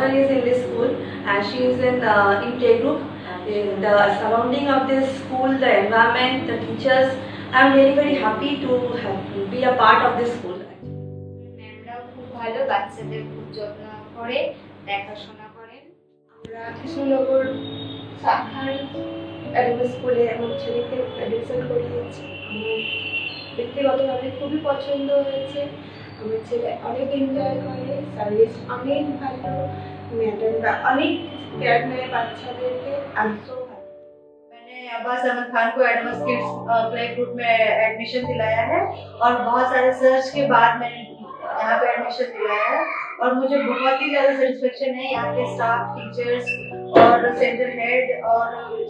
daughter is in this school and she is in play group. The surrounding of this school, the environment, the teachers, I am really very happy to be a part of this school. ম্যামরা খুব ভালো, বাচ্চাদের খুব যত্ন করে দেখাশোনা করেন। আমরা কৃষ্ণনগর শাখার অ্যাডমিশন স্কুলে আমার ছেলেকে অ্যাডমিশন করিয়েছি। আমার ব্যক্তিগতভাবে খুবই পছন্দ হয়েছে। আমার ছেলে অনেক এনজয় করে, সার্ভিস অনেক ভালো, ম্যাডামরা অনেক কেয়ার নেয় বাচ্চাদেরকে। আমি তো मैंने अब्बास अहमद खान को एडवांस किड्स प्ले ग्रुप में एडमिशन दिलाया है और बहुत सारे सर्च के बाद मैंने यहाँ पे एडमिशन दिलाया है और मुझे बहुत ही ज़्यादा सेटिस्फेक्शन है। यहाँ के स्टाफ, टीचर्स और सेंटर हेड और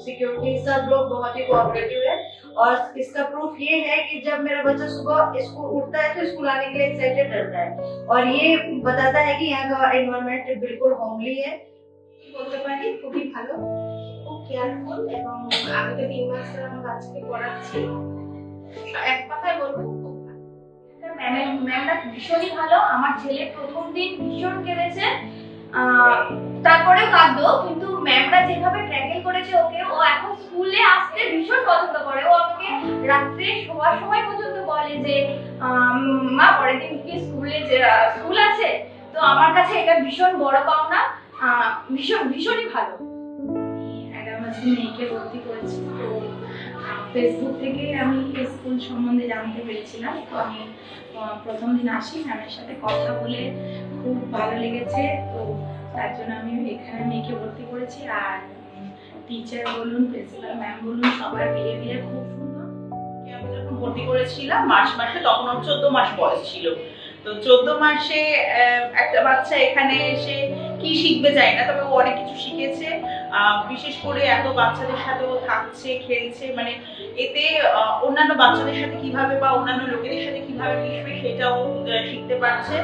सिक्योरिटी सब लोग बहुत ही कोऑपरेटिव है। और इसका प्रूफ ये है कि जब मेरा बच्चा सुबह स्कूल उठता है तो स्कूल आने के लिए एक्साइटेड रहता है और ये बताता है कि यहाँ का एनवायरनमेंट बिल्कुल होमली है। বলতে পারি খুবই ভালো, খুব কেয়ারফুল, এবং আমি তো 3 মাস ধরে আমার বাচ্চাকে পড়াচ্ছি। এক কথায় বলবো খুব ভালো। ম্যামরা ভীষণই ভালো। আমার ছেলে প্রথম দিন ভীষণ কেঁদেছে, তারপরে কাঁদলো, কিন্তু ম্যামরা যেভাবে ট্যাকেল করেছে ওকে, ও এখন স্কুলে আসতে ভীষণ পছন্দ করে। ও আমাকে রাত্রে শোয়ার সময় পর্যন্ত বলে যে মা পরের দিন কি স্কুল আছে। তো আমার কাছে এটা ভীষণ বড় পাওনা, ভীষণই ভালো। অ্যাডামাসে মেয়েকে ভর্তি করেছি, তো ফেসবুক থেকে আমি এই স্কুল সম্বন্ধে জানতে পেরেছিলাম। তো আমি প্রথম দিন আসি, ম্যামের সাথে কথা বলে খুব ভালো লেগেছে, তো তার জন্য আমি এখানে মেয়েকে ভর্তি করেছি। আর টিচার বলুন, প্রিন্সিপাল ম্যাম বলুন, সবার বিহেভিয়ার খুব সুন্দর। আমি যখন ভর্তি করেছিলাম মার্চ মাসে, তখন ওর 14 মাস বয়স ছিল। তো 14 মাসে একটা বাচ্চা এখানে এসে কি শিখবে যায় না, তবে ও অনেক কিছু শিখেছে। বিশেষ করে এত বাচ্চাদের সাথে ও থাকছে, খেলছে, মানে এতে অন্যান্য বাচ্চাদের সাথে কিভাবে বা অন্যান্য লোকেদের সাথে কিভাবে মিশবে সেটাও শিখতে পারছে।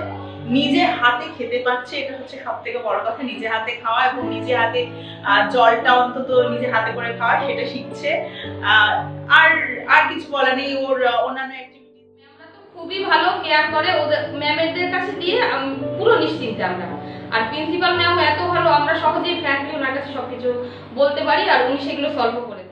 নিজে হাতে খেতে পারছে, এটা হচ্ছে সব থেকে বড় কথা। নিজে হাতে খাওয়া এবং নিজে হাতে জলটা অন্তত নিজে হাতে করে খাওয়া, সেটা শিখছে। আর কিছু বলা নেই। ওর অন্যান্য খুবই ভালো কেয়ার করে, ওদের ম্যামদের কাছে দিয়ে পুরো নিশ্চিন্তে আমরা। আর প্রিন্সিপাল ম্যাম এত ভালো, আমরা সহজেই ফ্র্যাঙ্কলি ওনার কাছে সবকিছু বলতে পারি আর উনি সেগুলো সলভ করে।